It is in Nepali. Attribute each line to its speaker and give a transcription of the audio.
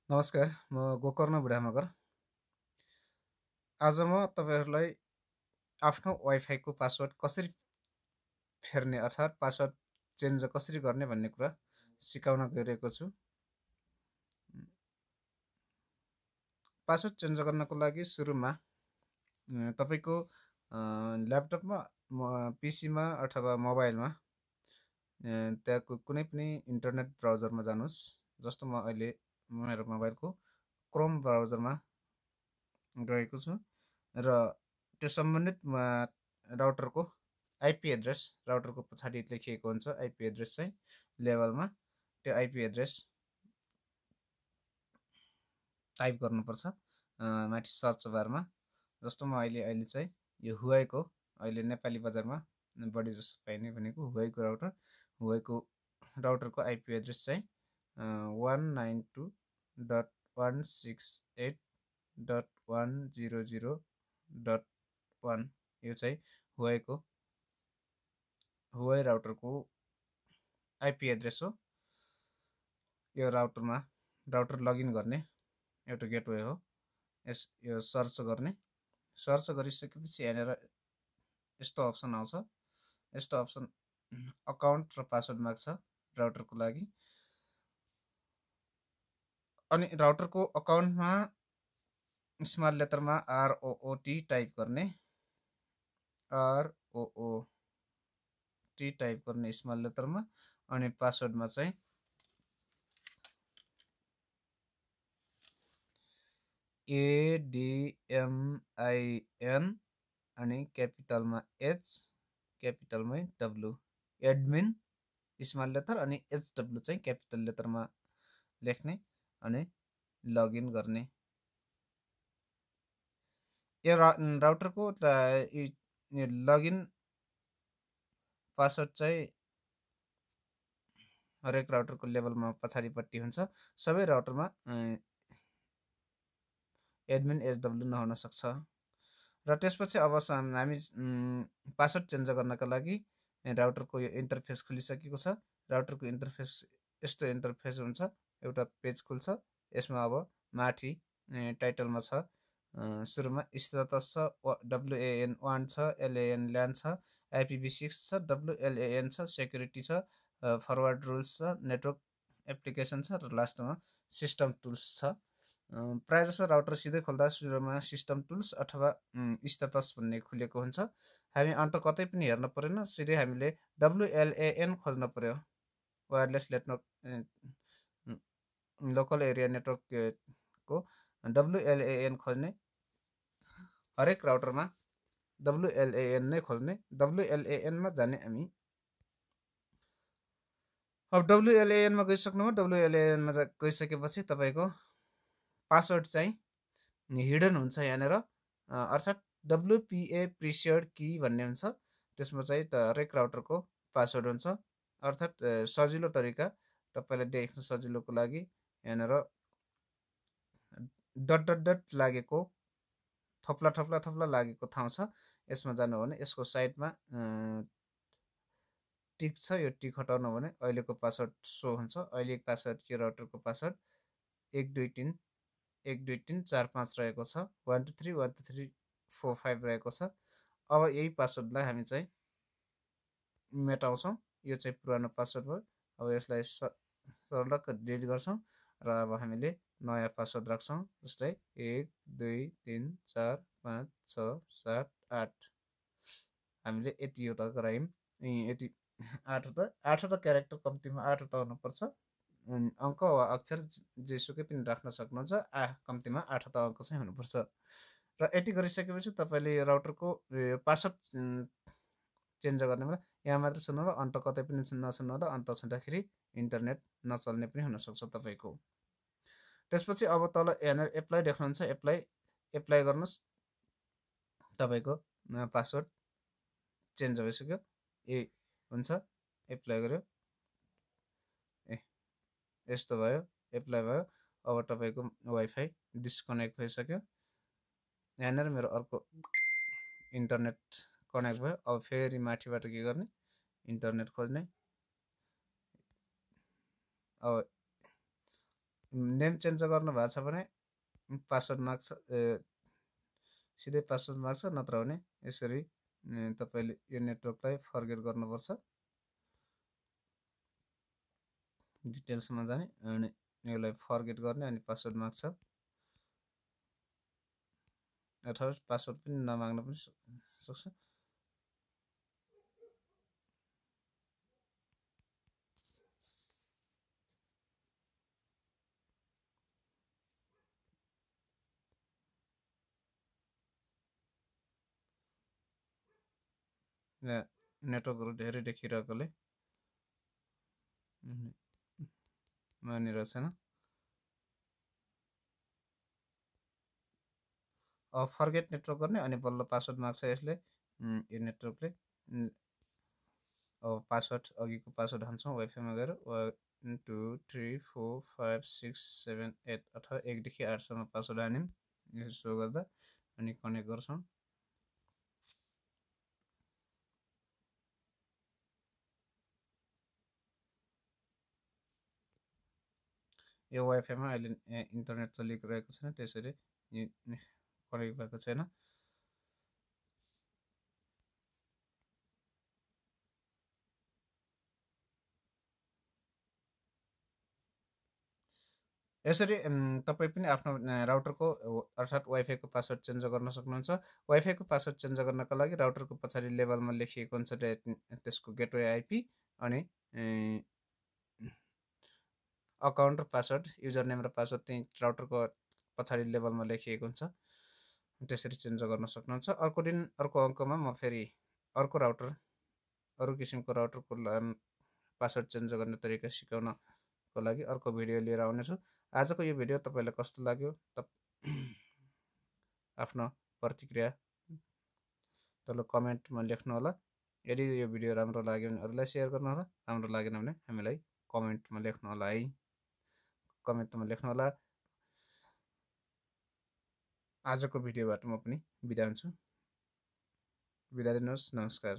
Speaker 1: नमस्कार, म गोकर्ण बुढामगर। आज म तपाईँहरूलाई आफ्नो वाइफाईको पासवर्ड कसरी फेर्ने अर्थात् पासवर्ड चेन्ज कसरी गर्ने भन्ने कुरा सिकाउन गइरहेको छु। पासवर्ड चेन्ज गर्नको लागि सुरुमा तपाईँको ल्यापटपमा, पिसीमा अथवा मोबाइलमा त्यहाँको कुनै पनि इन्टरनेट ब्राउजरमा जानुहोस्। जस्तो म अहिले मेरो मोबाइलको क्रोम ब्राउजरमा गएको छु र त्यो सम्बन्धित राउटरको आइपी एड्रेस, राउटरको पछाडि लेखिएको हुन्छ आइपी एड्रेस चाहिँ लेभलमा, त्यो आइपी एड्रेस टाइप गर्नुपर्छ माथि सर्च बारमा। जस्तो म अहिले चाहिँ यो हुवाईको अहिले नेपाली बजारमा बढी जसो पाइने भनेको हुवाईको राउटरको आइपी एड्रेस चाहिँ 192.168.100.1 यो चाहिँ हुवाई राउटरको आइपी एड्रेस हो। यो राउटर लगइन गर्ने एउटा गेटवे हो। यो सर्च गर्ने, सर्च गरिसकेपछि यहाँनिर यस्तो अप्सन आउँछ। यस्तो अप्सन अकाउन्ट र पासवर्ड माग्छ राउटरको लागि। अनि राउटरको अकाउन्टमा स्मल लेटरमा ROOT टाइप गर्ने, ROOT टाइप गर्ने स्मल लेटरमा। अनि पासवर्डमा चाहिँ ADMIN अनि क्यापिटलमा H, क्यापिटलमै W, एडमिन स्मल लेटर अनि HW चाहिँ क्यापिटल लेटरमा लेख्ने अनि लगइन गर्ने। यो राउटरको लगइन पासवर्ड चाहिँ हरेक राउटरको लेभलमा पछाडिपट्टि हुन्छ। सबै राउटरमा एडमिन HW नहुन सक्छ। र त्यसपछि अब हामी पासवर्ड चेन्ज गर्नका लागि राउटरको यो इन्टरफेस खुलिसकेको छ। राउटरको इन्टरफेस यस्तो इन्टरफेस हुन्छ, एउटा पेज खुल्छ। यसमा अब माथि टाइटलमा छ, सुरुमा स्टेटस छ, WAN1 छ, LAN ल्यान छ, IPv6 छ, WLAN छ, सेक्युरिटी छ, फरवर्ड रुल्स छ, नेटवर्क एप्लिकेसन छ र लास्टमा सिस्टम टुल्स छ। प्रायः जसो राउटर सिधै खोल्दा सुरुमा सिस्टम टुल्स अथवा स्टेटस भन्ने खुलेको हुन्छ। हामी अन्त कतै पनि हेर्न परेन, सिधै हामीले WLAN खोज्न पर्यो। वायरलेस नेटवर्क लोकल एरिया नेटवर्कको WLAN खोज्ने, हरेक राउटरमा WLAN नै खोज्ने। WLAN मा जाने हामी। अब WLAN मा गइसक्नु हो। WLAN मा गइसकेपछि तपाईँको पासवर्ड चाहिँ हिडन हुन्छ यहाँनिर, अर्थात् WPA प्रिसियर्ड की भन्ने हुन्छ। त्यसमा चाहिँ हरेक राउटरको पासवर्ड हुन्छ। अर्थात् सजिलो तरिका तपाईँलाई देख्न सजिलोको लागि यहाँनिर डट लागेको, थप्ला लागेको ठाउँ छ। यसमा जानु हो भने यसको साइडमा टिक छ, यो टिक हटाउनु हो भने अहिलेको पासवर्ड सो हुन्छ। अहिलेको पासवर्ड यो राउटरको पासवर्ड 123 रहेको छ, 123 रहेको छ। अब यही पासवर्डलाई हामी चाहिँ मेटाउँछौँ। यो चाहिँ पुरानो पासवर्ड भयो। अब यसलाई सर्लक्क डिलिट गर्छौँ र अब हामीले नयाँ पासवर्ड राख्छौँ। जस्तै 1 2 3 4 5 6 7 8। हामीले यतिवटा गरायौँ। यति 8वटा क्यारेक्टर, कम्तीमा 8वटा हुनुपर्छ। अङ्क वा अक्षर जेसुकै पनि राख्न सक्नुहुन्छ। कम्तीमा 8वटा अङ्क चाहिँ हुनुपर्छ। र यति गरिसकेपछि तपाईँले यो राउटरको पासवर्ड चेन्ज गर्ने बेला यहाँ मात्र छुनु र अन्त कतै पनि नछुनु र अन्त छुँदाखेरि इन्टरनेट नचल्ने पनि हुनसक्छ तपाईँको। त्यसपछि अब तल यहाँनिर एप्लाई देख्नुहुन्छ, एप्लाई गर्नुहोस्। तपाईँको पासवर्ड चेन्ज भइसक्यो। हुन्छ, एप्लाई गर्यो। यस्तो भयो, एप्लाई भयो। अब तपाईँको वाइफाई डिस्कनेक्ट भइसक्यो। यहाँनिर मेरो अर्को इन्टरनेट कनेक्ट भयो। अब फेरि माथिबाट के गर्ने, इन्टरनेट खोज्ने। अब नेम चेन्ज गर्नु भएको छ भने पासवर्ड माग्छ, सिधै पासवर्ड माग्छ, नत्र भने यसरी तपाईँले यो नेटवर्कलाई फर्गेट गर्नुपर्छ। डिटेल्समा जाने अनि यसलाई फर्गेट गर्ने अनि पासवर्ड माग्छ, अथवा पासवर्ड पनि नमाग्न पनि सक्छ। नेटवर्कहरू धेरै देखिरहेकोले मानिरहेको छैन। फर्गेट नेटवर्क गर्ने अनि बल्ल पासवर्ड माग्छ यसले, यो नेटवर्कले। अब पासवर्ड अघिको पासवर्ड हान्छौँ वाइफाईमा गएर 1 2 3 4 5 6 7 8 अथवा 1 देखि 8 सम्म पासवर्ड हान्यौँ यसो सो गर्दा अनि कनेक्ट गर्छौँ। यो वाइफाईमा अहिले इन्टरनेट चलिरहेको छैन, त्यसरी कनेक्ट भएको छैन। यसरी तपाईँ पनि आफ्नो राउटरको अर्थात् वाइफाईको पासवर्ड चेन्ज गर्न सक्नुहुन्छ। वाइफाईको पासवर्ड चेन्ज गर्नका लागि राउटरको पछाडि लेबलमा लेखिएको हुन्छ त्यसको गेटवे आइपी अनि अकाउन्ट र पासवर्ड, युजर नेम र पासवर्ड त्यही राउटरको पछाडि लेबलमा लेखिएको हुन्छ, त्यसरी चेन्ज गर्न सक्नुहुन्छ। अर्को दिन अर्को अङ्कमा म फेरि अर्को राउटर, अरू किसिमको राउटरको पासवर्ड चेन्ज गर्ने तरिका सिकाउनको लागि अर्को भिडियो लिएर आउनेछु। आजको यो भिडियो तपाईँलाई कस्तो लाग्यो आफ्नो प्रतिक्रिया तल कमेन्टमा लेख्नुहोला। यदि यो भिडियो राम्रो लाग्यो भने अरूलाई सेयर गर्नुहोला, राम्रो लागेन भने हामीलाई कमेन्टमा लेख्नुहोला है, कमेन्टमा लेख्नुहोला। आजको भिडियोबाट म पनि बिदा हुन्छु, बिदा दिनुहोस्, नमस्कार।